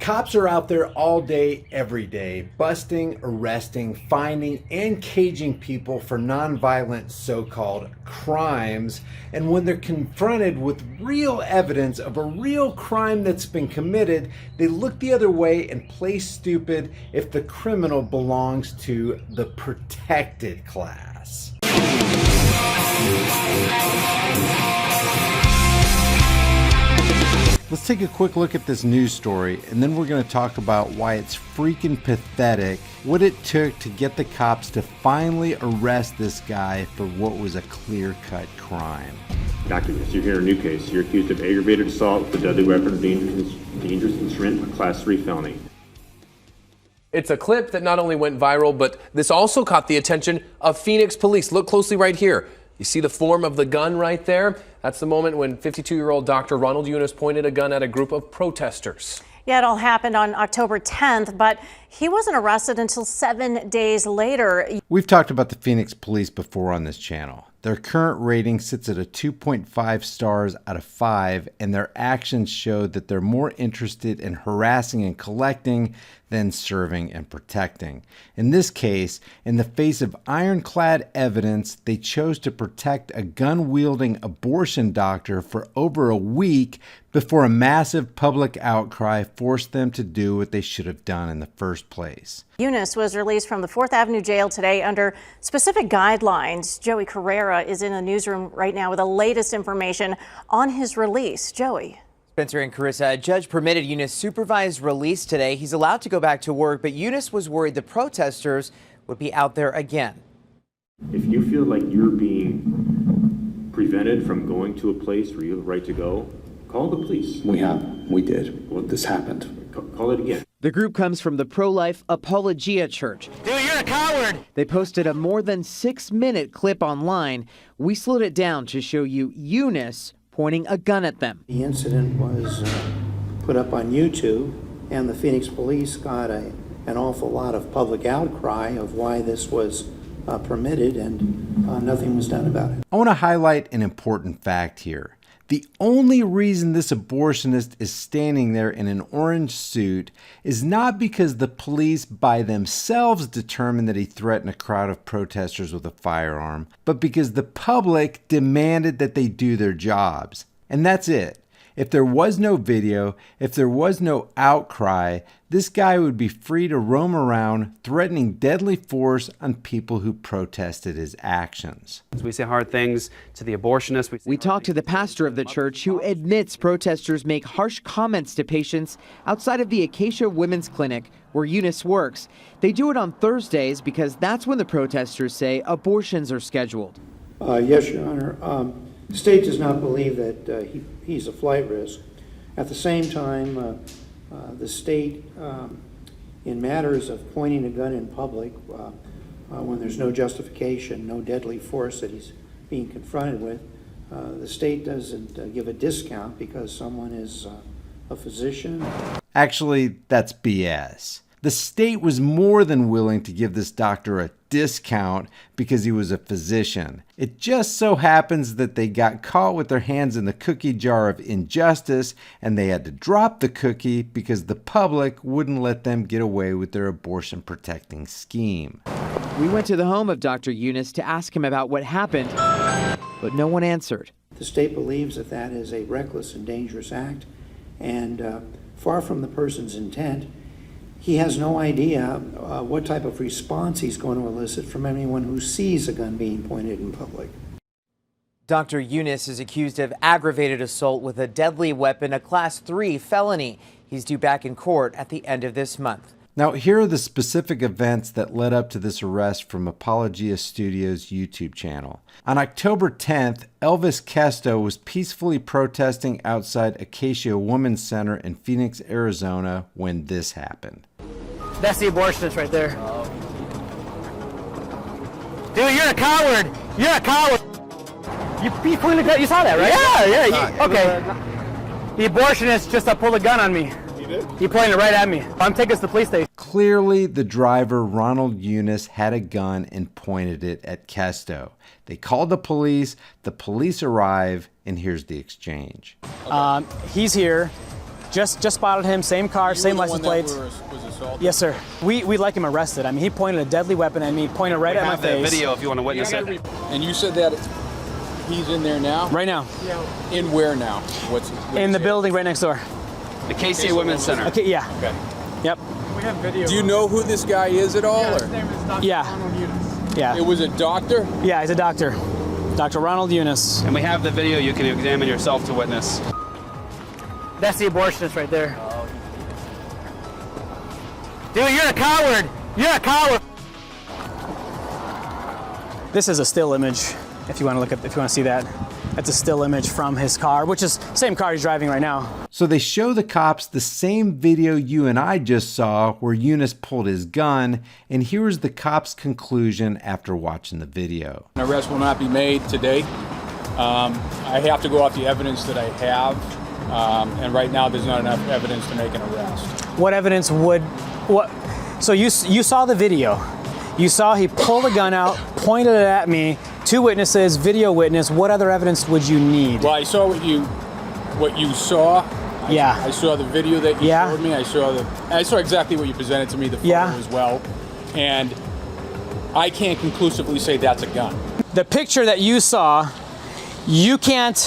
Cops are out there all day, every day, busting, arresting, finding, and caging people for nonviolent so-called crimes. And when they're confronted with real evidence of a real crime that's been committed, they look the other way and play stupid if the criminal belongs to the protected class. Let's take a quick look at this news story, and then we're going to talk about why it's freaking pathetic what it took to get the cops to finally arrest this guy for what was a clear-cut crime. Documents. You're hearing a new case. You're accused of aggravated assault with a deadly weapon or dangerous instrument, a Class 3 felony. It's a clip that not only went viral, but this also caught the attention of Phoenix police. Look closely right here. You see the form of the gun right there? That's the moment when 52-year-old Dr. Ronald Eunice pointed a gun at a group of protesters. Yeah, it all happened on October 10th, but he wasn't arrested until 7 days later. We've talked about the Phoenix police before on this channel. Their current rating sits at a 2.5 stars out of 5, and their actions show that they're more interested in harassing and collecting than serving and protecting. In this case, in the face of ironclad evidence, they chose to protect a gun-wielding abortion doctor for over a week before a massive public outcry forced them to do what they should have done in the first place. Eunice was released from the 4th Avenue jail today under specific guidelines. Joey Carrera is in the newsroom right now with the latest information on his release. Joey. Spencer and Carissa, a judge permitted Eunice supervised release today. He's allowed to go back to work, but Eunice was worried the protesters would be out there again. If you feel like you're being prevented from going to a place where you have the right to go, call the police. We did. Well, this happened. Call it again. The group comes from the pro-life Apologia Church. Dude, you're a coward! They posted a more than 6-minute clip online. We slowed it down to show you Eunice pointing a gun at them. The incident was put up on YouTube, and the Phoenix police got an awful lot of public outcry of why this was permitted, and nothing was done about it. I want to highlight an important fact here. The only reason this abortionist is standing there in an orange suit is not because the police by themselves determined that he threatened a crowd of protesters with a firearm, but because the public demanded that they do their jobs. And that's it. If there was no video, if there was no outcry, this guy would be free to roam around threatening deadly force on people who protested his actions. We say hard things to the abortionists. We talked to the pastor of the church who admits protesters make harsh comments to patients outside of the Acacia Women's Clinic where Eunice works. They do it on Thursdays because that's when the protesters say abortions are scheduled. Yes, Your Honor. The state does not believe that he's a flight risk. At the same time, the state, in matters of pointing a gun in public, when there's no justification, no deadly force that he's being confronted with, the state doesn't give a discount because someone is a physician. Actually, that's BS. The state was more than willing to give this doctor a discount because he was a physician. It just so happens that they got caught with their hands in the cookie jar of injustice, and they had to drop the cookie because the public wouldn't let them get away with their abortion protecting scheme. We went to the home of Dr. Eunice to ask him about what happened, but no one answered. The state believes that that is a reckless and dangerous act, and far from the person's intent, he has no idea what type of response he's going to elicit from anyone who sees a gun being pointed in public. Dr. Eunice is accused of aggravated assault with a deadly weapon, a Class 3 felony. He's due back in court at the end of this month. Now, here are the specific events that led up to this arrest from Apologia Studios' YouTube channel. On October 10th, Elvis Kesto was peacefully protesting outside Acacia Women's Center in Phoenix, Arizona when this happened. That's the abortionist right there. Dude, you're a coward! You're a coward! You pointed a gun, you saw that, right? Yeah. Okay. The abortionist just pulled a gun on me. He pointed it right at me. I'm taking us to the police station. Clearly, the driver, Ronald Eunice, had a gun and pointed it at Kesto. They called the police arrive, and here's the exchange. He's here. Just spotted him, same car, same license plate. Yes, sir. We'd like him arrested. I mean, he pointed a deadly weapon at me, pointed right at my face. We have that video if you want to witness it. And you said that he's in there now? Right now. In where now? What's in the building right next door. The KC Women's Center. Okay, yeah. Okay. Yep. We have video. Do you know who this guy is at all? His name is Dr. Ronald Eunice. Yeah. It was a doctor? Yeah, he's a doctor. Dr. Ronald Eunice. And we have the video you can examine yourself to witness. That's the abortionist right there. Dude, you're a coward! You're a coward! This is a still image, if you want to look at, if you want to see that. That's a still image from his car, which is the same car he's driving right now. So they show the cops the same video you and I just saw where Eunice pulled his gun, and here's the cops' conclusion after watching the video. An arrest will not be made today. I have to go off the evidence that I have, and right now there's not enough evidence to make an arrest. What evidence would, what? So you saw the video. You saw he pulled a gun out, pointed it at me, 2 witnesses, video witness. What other evidence would you need? Well, I saw what you saw. Yeah. I saw the video that you showed me. I saw exactly what you presented to me, the photo as well. And I can't conclusively say that's a gun. The picture that you saw, you can't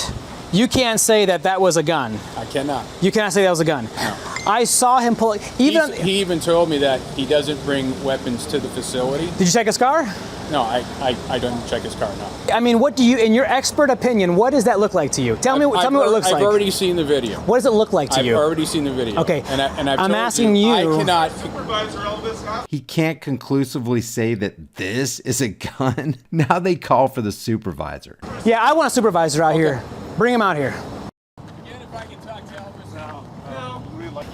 say that was a gun. I cannot. You cannot say that was a gun. No. I saw him pull it. He even told me that he doesn't bring weapons to the facility. Did you check his car? No, I don't check his car, no. I mean, what do you, in your expert opinion, what does that look like to you? Tell me what it looks like. I've already seen the video. What does it look like to you? I've already seen the video. Okay. And I'm asking you. I cannot. He can't conclusively say that this is a gun. Now they call for the supervisor. Yeah, I want a supervisor out here. Bring him out here.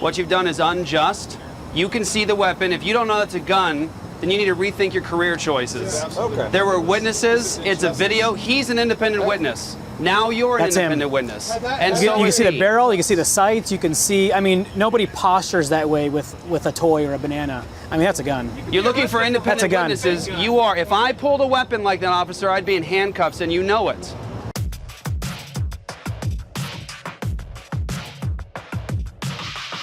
What you've done is unjust. You can see the weapon. If you don't know that's a gun, then you need to rethink your career choices. Okay. There were witnesses. It's a video. He's an independent witness. Now you're an independent witness. And you can see the barrel, you can see the sights, you can see, I mean, nobody postures that way with a toy or a banana. I mean, that's a gun. You're looking for independent witnesses. You are. If I pulled a weapon like that, officer, I'd be in handcuffs, and you know it.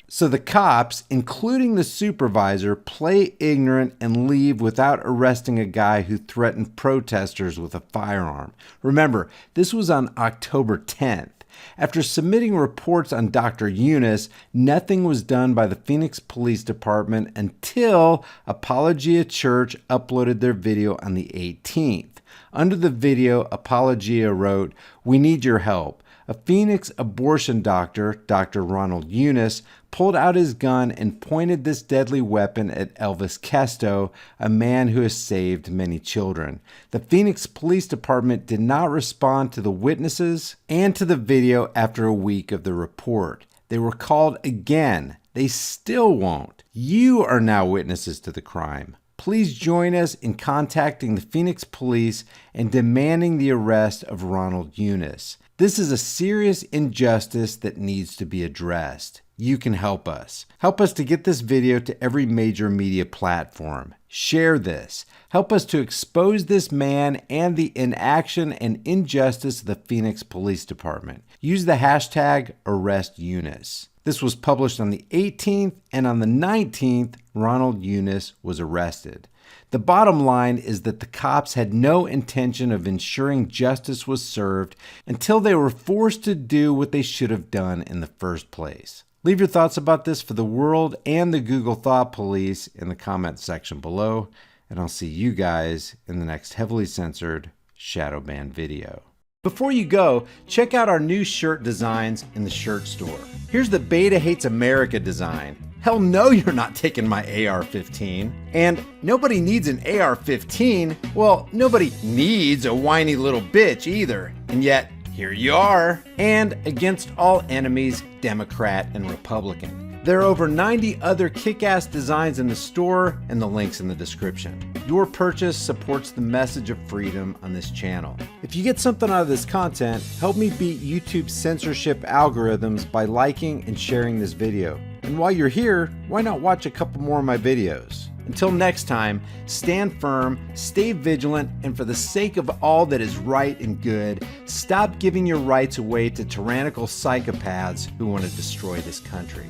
So the cops, including the supervisor, play ignorant and leave without arresting a guy who threatened protesters with a firearm. Remember, this was on October 10th. After submitting reports on Dr. Eunice, nothing was done by the Phoenix Police Department until Apologia Church uploaded their video on the 18th. Under the video, Apologia wrote, "We need your help. A Phoenix abortion doctor, Dr. Ronald Eunice, pulled out his gun and pointed this deadly weapon at Elvis Kesto, a man who has saved many children. The Phoenix Police Department did not respond to the witnesses and to the video after a week of the report. They were called again. They still won't. You are now witnesses to the crime. Please join us in contacting the Phoenix Police and demanding the arrest of Ronald Eunice. This is a serious injustice that needs to be addressed. You can help us. Help us to get this video to every major media platform. Share this. Help us to expose this man and the inaction and injustice of the Phoenix Police Department. Use the hashtag #ArrestEunice. This was published on the 18th, and on the 19th, Ronald Eunice was arrested. The bottom line is that the cops had no intention of ensuring justice was served until they were forced to do what they should have done in the first place. Leave your thoughts about this for the world and the Google Thought Police in the comment section below, and I'll see you guys in the next heavily censored shadow ban video. Before you go, check out our new shirt designs in the shirt store. Here's the Beta Hates America design. Hell no, you're not taking my AR-15. And nobody needs an AR-15. Well, nobody needs a whiny little bitch either. And yet, here you are. And against all enemies, Democrat and Republican. There are over 90 other kick-ass designs in the store, and the link's in the description. Your purchase supports the message of freedom on this channel. If you get something out of this content, help me beat YouTube's censorship algorithms by liking and sharing this video. And while you're here, why not watch a couple more of my videos? Until next time, stand firm, stay vigilant, and for the sake of all that is right and good, stop giving your rights away to tyrannical psychopaths who want to destroy this country.